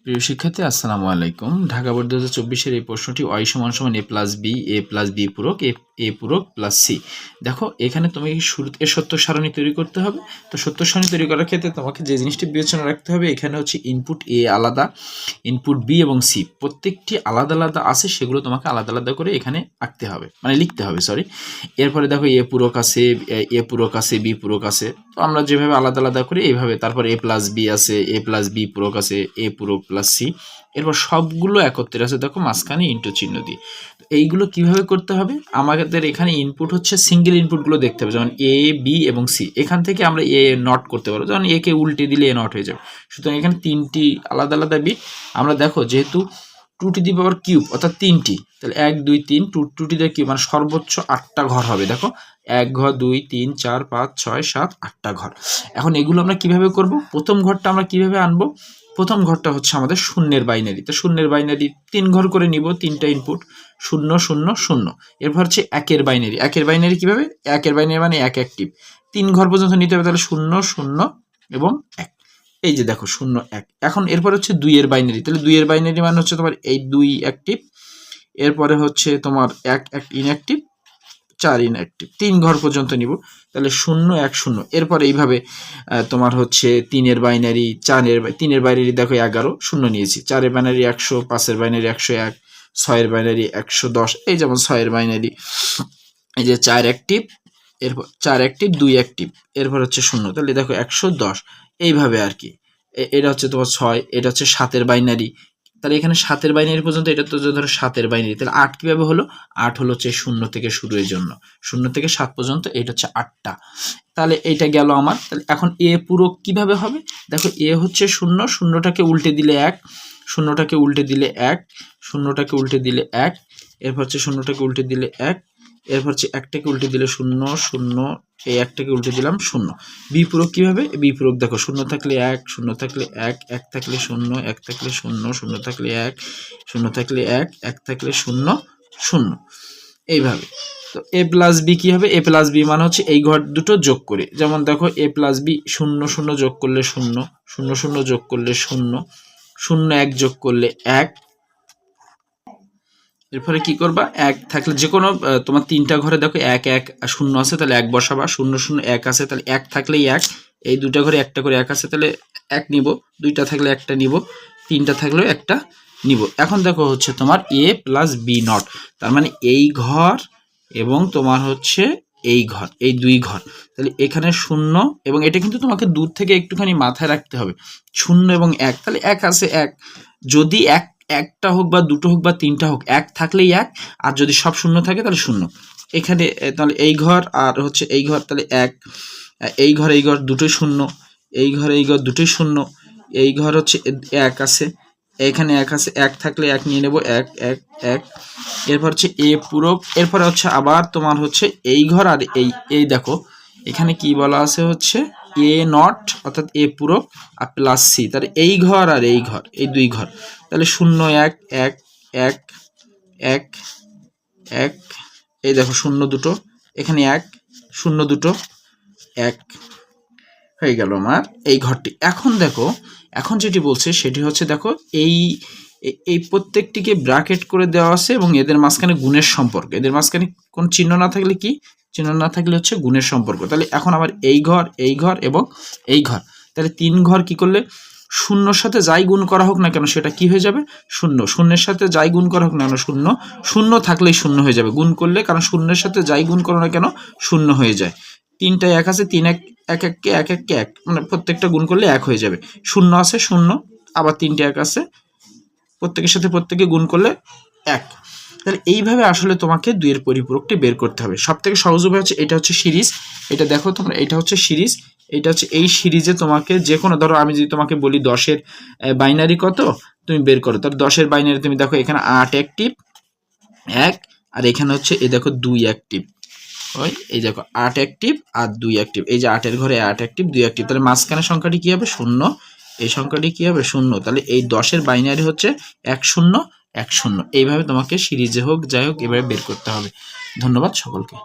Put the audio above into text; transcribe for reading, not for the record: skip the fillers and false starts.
প্রিয় শিক্ষার্থী আসসালামু আলাইকুম। ঢাকা বোর্ড 2024 এই প্রশ্নটি y = a+b পূরক a পূরক প্লাস c। দেখো এখানে তুমি শুরুতে সত্য সারণী তৈরি করতে হবে। তো সত্য সারণী তৈরি করার ক্ষেত্রে তোমাকে যে জিনিসটি বিবেচনা রাখতে হবে, এখানে হচ্ছে ইনপুট a আলাদা, ইনপুট b এবং c প্রত্যেকটি আলাদা আলাদা আছে, সেগুলো তোমাকে আলাদা আলাদা করে এখানে আঁকতে হবে, মানে লিখতে হবে, সরি। এরপরে দেখো a পূরক আছে, b পূরক আছে। তো আমরা যেভাবে আলাদা আলাদা করি এইভাবে, তারপর a+b আছে, a+b পূরক আছে, a পূরক প্লাস c। এরপর সবগুলো একত্রে আছে, দেখো মাঝখানে ইনটু চিহ্ন দিয়ে। এইগুলো কিভাবে করতে হবে, আমাদের এখানে ইনপুট হচ্ছে সিঙ্গেল ইনপুটগুলো দেখতে হবে, যেমন a b এবং c। এখান থেকে আমরা a নট করতে পারবো, যেমন a কে উল্টে দিলে a নট হয়ে যাবে। সুতরাং এখানে তিনটি আলাদা আলাদা বিট। আমরা দেখো যেহেতু 2³ অর্থাৎ 3টি, তাহলে 1 2 3 2³ মানে সর্বোচ্চ 8টা ঘর হবে। দেখো 1 ঘর 2 3 4 5 6 7 8টা ঘর। এখন এগুলো আমরা কিভাবে করব, প্রথম ঘরটা আমরা কিভাবে আনবো, প্রথম ঘরটা হচ্ছে আমাদের শূন্যের বাইনারি। তো শূন্যের বাইনারি 3 ঘর করে নিব, 3টা ইনপুট 0 0 0। এরপর হচ্ছে একের বাইনারি। একের বাইনারি কিভাবে, একের বাইনারি মানে 1 অ্যাক্টিভ 3 ঘর পর্যন্ত নিতে হবে, তাহলে 0 0 এবং 1। এই যে দেখো 0 1। এখন এরপর হচ্ছে 2 এর বাইনারি। তাহলে 2 এর বাইনারি মানে হচ্ছে তোমার এই 2 অ্যাক্টিভ, এরপরে হচ্ছে তোমার 1 ইনঅ্যাক্টিভ, 4 ইনঅ্যাক্টিভ, 3 ঘর পর্যন্ত নিব, তাহলে 0 1 0। এরপর এইভাবে তোমার হচ্ছে 3 এর বাইনারি, 3 এর বাইনারি দেখো 11 0 নিয়েছি, 4 এর বাইনারি 100, 5 এর বাইনারি 101, 6 এর বাইনারি 110। এই যেমন 6 এর বাইনারি, এই যে 4 অ্যাক্টিভ, এরপর 4 অ্যাক্টিভ 2 অ্যাক্টিভ, এরপর হচ্ছে 0, তাহলে দেখো 110। এইভাবে আর কি। এটা হচ্ছে তোমার 6, এটা হচ্ছে 7 এর বাইনারি। তাহলে এখানে 7 এর বাইনারি পর্যন্ত, এটা তো ধরো 7 এর বাইনারি, তাহলে 8 কিভাবে হলো, 8 হলো হচ্ছে 0 থেকে শুরু, এর জন্য 0 থেকে 7 পর্যন্ত, এটা হচ্ছে 8টা। তাহলে এটা গেল আমার। তাহলে এখন a পূরক কিভাবে হবে, দেখো a হচ্ছে 0, 0টাকে উল্টে দিলে 1, 0টাকে উল্টে দিলে 1, 0টাকে উল্টে দিলে 1, এরপর হচ্ছে 0টাকে উল্টে দিলে 1, এরপর হচ্ছে 1টাকে উল্টে দিলে 0 0, এই 1টাকে উল্টে দিলাম 0। বি পূরক কিভাবে, বি পূরক দেখো 0 থাকলে 1, 0 থাকলে 1, 1 থাকলে 0, 1 থাকলে 0, 0 থাকলে 1, 0 থাকলে 1, 1 থাকলে 0 0। এইভাবে। তো a প্লাস বি কি হবে, a প্লাস বি মানে হচ্ছে এই ঘর দুটো যোগ করে, যেমন দেখো a প্লাস বি 0 0 যোগ করলে 0, 0 0 যোগ করলে 0, 0 1 যোগ করলে 1। এরপরে কি করবা, 1 থাকলে যে কোনো তোমার 3টা ঘরে দেখো 1 1 0 আছে, তাহলে 1 বসাবা, 0 0 1 আছে, তাহলে 1 থাকলেই 1, এই দুটা ঘরে একটা করে 1 আছে, তাহলে 1 নিব, 2টা থাকলে একটা নিব, 3টা থাকলেও একটা নিব। এখন দেখো হচ্ছে তোমার a প্লাস বি নট, তার মানে এই ঘর এবং তোমার হচ্ছে এই ঘর, এই 2 ঘর। তাহলে এখানে 0, এবং এটা কিন্তু তোমাকে দূর থেকে একটুখানি মাথায় রাখতে হবে, 0 এবং 1, তাহলে 1 আছে 1, যদি একটা হোক বা দুটো হোক বা 3টা হোক, 1 থাকলেই 1, আর যদি সব 0 থাকে তাহলে 0। এখানে তাহলে এই ঘর আর হচ্ছে এই ঘর, তাহলে 1, এই ঘর দুটোই 0, এই ঘর দুটোই 0, এই ঘর হচ্ছে 1 আছে, এখানে 1 আছে, 1 থাকলে 1 নিয়ে নেব, 1 1 1। এরপর হচ্ছে a পূরক, এরপরে হচ্ছে আবার তোমার হচ্ছে এই ঘর আর এই দেখো এখানে কি বলা আছে হচ্ছে a নট, অর্থাৎ a পূরক আর প্লাস c। তাহলে এই ঘর আর এই ঘর, এই 2 ঘর, তাহলে 0 1 1 1 1 1, এই দেখো 0 দুটো, এখানে 1 0 দুটো 1 হয়ে গেল আমার এই ঘরটি। এখন দেখো, এখন যেটি বলছে সেটি হচ্ছে দেখো এই প্রত্যেকটিকে ব্র্যাকেট করে দেওয়া আছে, এবং এদের মাঝখানে গুণের সম্পর্ক, এদের মাঝখানে কোন চিহ্ন না থাকলে কি, চিহ্ন না থাকলে হচ্ছে গুণের সম্পর্ক। তাহলে এখন আবার এই ঘর এবং এই ঘর, তাহলে 3 ঘর কি করলে, 0 সাথে যাই গুণ করা হোক না কেন সেটা কি হয়ে যাবে, 0, 0 সাথে যাই গুণ করা হোক না কেন 0, 0 থাকলেই 0 হয়ে যাবে গুণ করলে, কারণ 0 সাথে যাই গুণ করো না কেন 0 হয়ে যায়। 3টায় 1 আছে, 3 1 1 1 কে 1 1 কে 1, মানে প্রত্যেকটা গুণ করলে 1 হয়ে যাবে। 0 আছে 0, আবার 3টে 1 আছে, প্রত্যেকের সাথে প্রত্যেকে গুণ করলে 1। তাহলে এইভাবে আসলে তোমাকে 2 এর পরিপূরকটি বের করতে হবে। সবথেকে সহজ উপায় হচ্ছে, এটা হচ্ছে সিরিজ, এটা দেখো তোমরা, এটা হচ্ছে সিরিজ, এটা হচ্ছে এই সিরিজে তোমাকে যে কোনো, ধরো আমি যদি তোমাকে বলি 10 এর বাইনারি কত তুমি বের করো, তাহলে 10 এর বাইনারি তুমি দেখো এখানে 8 অ্যাক্টিভ 1, আর এখানে হচ্ছে এই দেখো 2 অ্যাক্টিভ, ওই এই দেখো 8 অ্যাক্টিভ আর 2 অ্যাক্টিভ, এই যে 8 এর ঘরে 8 অ্যাক্টিভ 2 অ্যাক্টিভ, তাহলে মাঝখানে সংখ্যাটি কি হবে 0, এই সংখ্যাটি কি হবে 0। তাহলে এই 10 এর বাইনারি হচ্ছে 1 0 1 0। এইভাবে তোমাকে সিরিজে হোক যাই হোক এভাবে বের করতে হবে। ধন্যবাদ সকলকে।